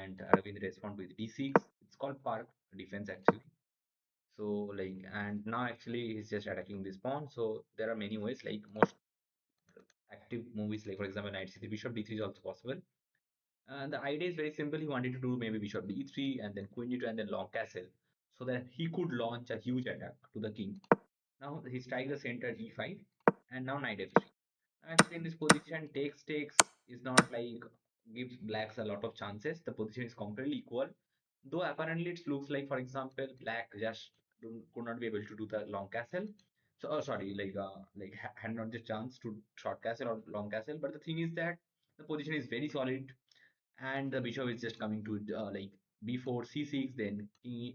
and Aravindh respond with d6. It's called park defense actually. So like, and now actually he's just attacking this pawn. So there are many ways, like most active movies, like for example knight c3, bishop d3 is also possible. And the idea is very simple. He wanted to do maybe bishop d3 and then queen d2 and then long castle, so that he could launch a huge attack to the king. Now he strikes the center e5 and now knight f3. Actually, in this position, takes is not like gives blacks a lot of chances. The position is completely equal. Though apparently it looks like, for example, black just could not be able to do the long castle. So, oh, sorry, had not the chance to short castle or long castle. But the thing is that the position is very solid, and the bishop is just coming to like b4, c6, then king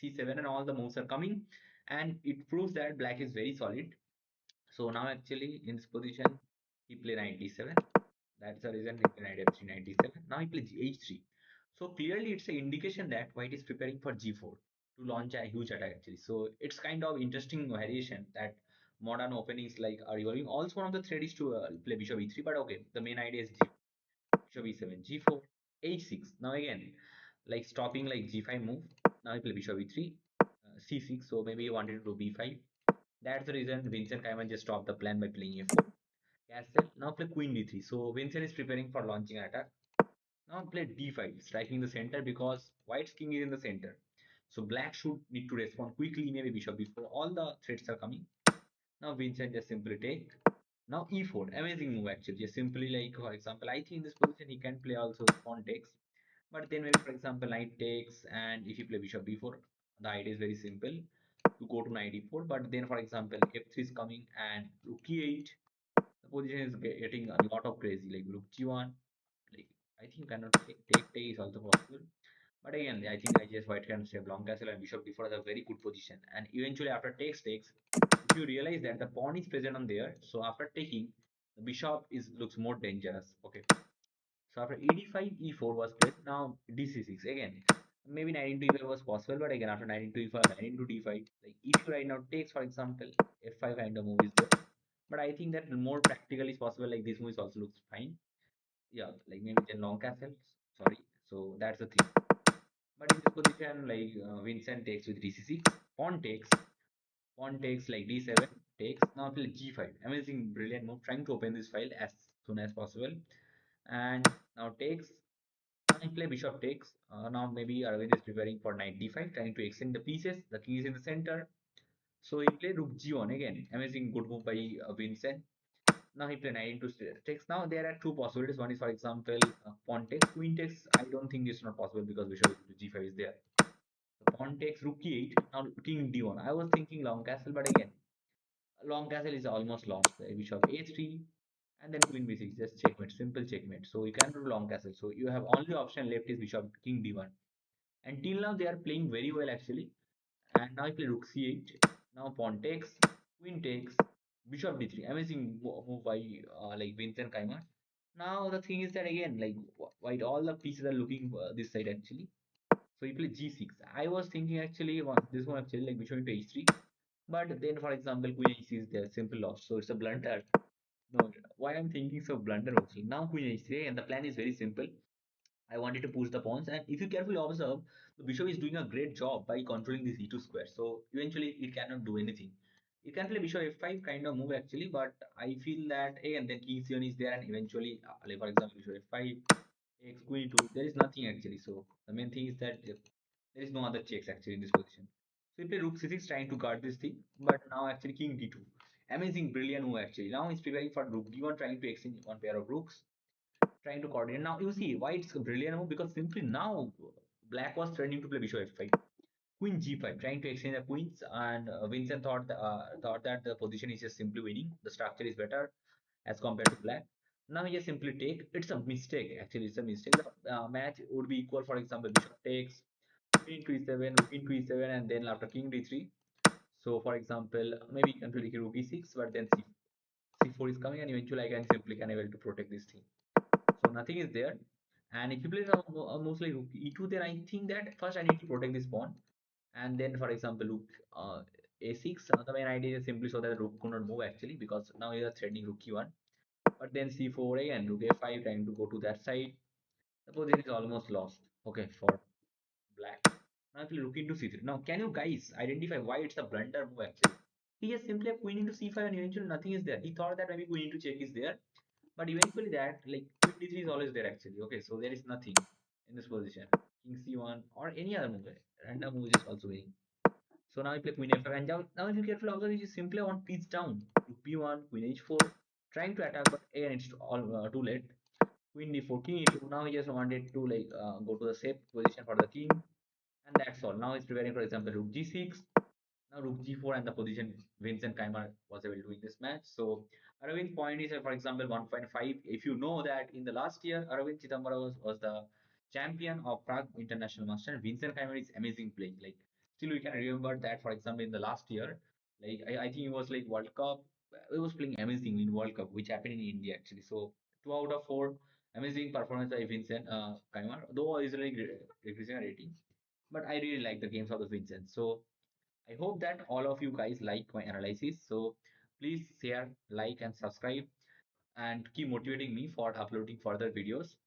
c7, and all the moves are coming, and it proves that black is very solid. So now actually in this position, he play 97. That's the reason he play knight f3 97. Now he plays h3. So clearly it's an indication that white is preparing for g4 to launch a huge attack actually. So it's kind of interesting variation that modern openings like are evolving. Also one of the thread is to play bishop e3, but okay, the main idea is bishop e7, g4, h6. Now again, like stopping like g5 move. Now he play bishop e3, c6. So maybe he wanted to do b5. That's the reason Vincent Keymer just stopped the plan by playing a4. Castle. Now play queen d3. So Vincent is preparing for launching an attack. Now play d5, striking the center because white's king is in the center. So black should need to respond quickly, maybe bishop b4. All the threats are coming. Now Vincent just simply take. Now e4, amazing move actually. Just simply like, for example, I think in this position he can play also pawn takes. But then maybe for example knight takes, and if you play bishop b4, the idea is very simple to go to knight e4. But then for example f3 is coming and rook e8. The position is getting a lot of crazy, like rook g1. Like I think cannot take is also possible. But again, I think I just white can save long castle and bishop d4 is a very good position. And eventually after takes, if you realize that the pawn is present on there, so after taking, the bishop is looks more dangerous. Okay. So after e5, e4 was played. Now dc6 again. Maybe knight into e5 was possible, but again after knight into e5, knight into d5. Like if you right now takes, for example, f5 kind of move is there. But I think that more practical is possible. Like this move also looks fine. Yeah, like maybe then long castle. Sorry. So that's the thing. But in this position, like Vincent takes with dc6, pawn takes like d7, takes. Now play g5. Amazing, brilliant move. Trying to open this file as soon as possible. And now takes. Now I play bishop takes. Now maybe Aravind is preparing for knight d5, trying to extend the pieces. The king is in the center. So he played rook g1 again. Amazing, good move by Vincent. Now he played knight into takes. Now there are two possibilities. One is, for example, pawn takes, queen takes. I don't think it's not possible because bishop to g5 is there. So pawn takes, rook e8. Now king d1. I was thinking long castle, but again, long castle is almost lost. Bishop a3 and then queen b6. Just checkmate, simple checkmate. So you can't do long castle. So you have only option left is bishop king d1. Until now they are playing very well actually. And now I play rook c8. Now pawn takes, queen takes, bishop d3. Amazing move by like Vincent Keymer. Now the thing is that again, like white, all the pieces are looking this side actually. So you play g6. I was thinking actually this one actually like bishop into h3. But then for example queen h3 is there, simple loss. So it's a blunder. No, why I'm thinking so blunder also. Now queen h3 and the plan is very simple. I wanted to push the pawns, and if you carefully observe, the bishop is doing a great job by controlling this e2 square. So eventually, it cannot do anything. You can play bishop f5 kind of move actually, but I feel that and then king c1 is there, and eventually, like for example, bishop f5, takes queen 2. There is nothing actually. So the main thing is that there is no other checks actually in this position. So you play rook c6 trying to guard this thing, but now actually king d2. Amazing, brilliant move actually. Now he's preparing for rook d1, trying to exchange one pair of rooks, trying to coordinate. Now you see why it's a brilliant move, because simply now black was threatening to play bishop f5, queen g5, trying to exchange the queens, and Vincent thought that the position is just simply winning. The structure is better as compared to black. Now he just simply take. It's a mistake actually. It's a mistake. The match would be equal. For example, bishop takes, queen to e7, queen to e7, and then after king d3. So for example, maybe you can play rook e6, but then c4 is coming, and eventually I can simply can able to protect this thing. So nothing is there. And if you play mostly rook e2, then I think that first I need to protect this pawn. And then, for example, rook a6. The main idea is simply so that the rook could not move actually, because now you are threatening rook e1. But then c4 again, rook a5, trying to go to that side. The position is almost lost. Okay, for black. Now if you look into c3. Now can you guys identify why it's a blunder move actually? He has simply a queen into c5 and eventually nothing is there. He thought that maybe queen into check is there, but eventually that like queen d3 is always there actually. Okay, so there is nothing in this position. King c1 or any other move. Random move is also winning. So now you play queen f5 and now if you careful observe, you simply want piece down. Rook b1, queen h4, trying to attack, but again it's all too late. Queen d4, king e2. Now he just wanted to like go to the safe position for the king, and that's all. Now he's preparing, for example, rook g6. Now rook g4 and the position Vincent Keymer was able to win this match. So Aravind's point is, for example, 1.5. If you know that in the last year, Aravindh Chithambaram was the champion of Prague International Master. Vincent Keymer is amazing playing. Like still we can remember that, for example, in the last year, like I think it was like World Cup. It was playing amazing in World Cup, which happened in India actually. So 2 out of 4 amazing performance by Vincent Keymer, though is like decreasing rating. But I really like the games of the Vincent. So I hope that all of you guys like my analysis. So please share, like, and subscribe and keep motivating me for uploading further videos.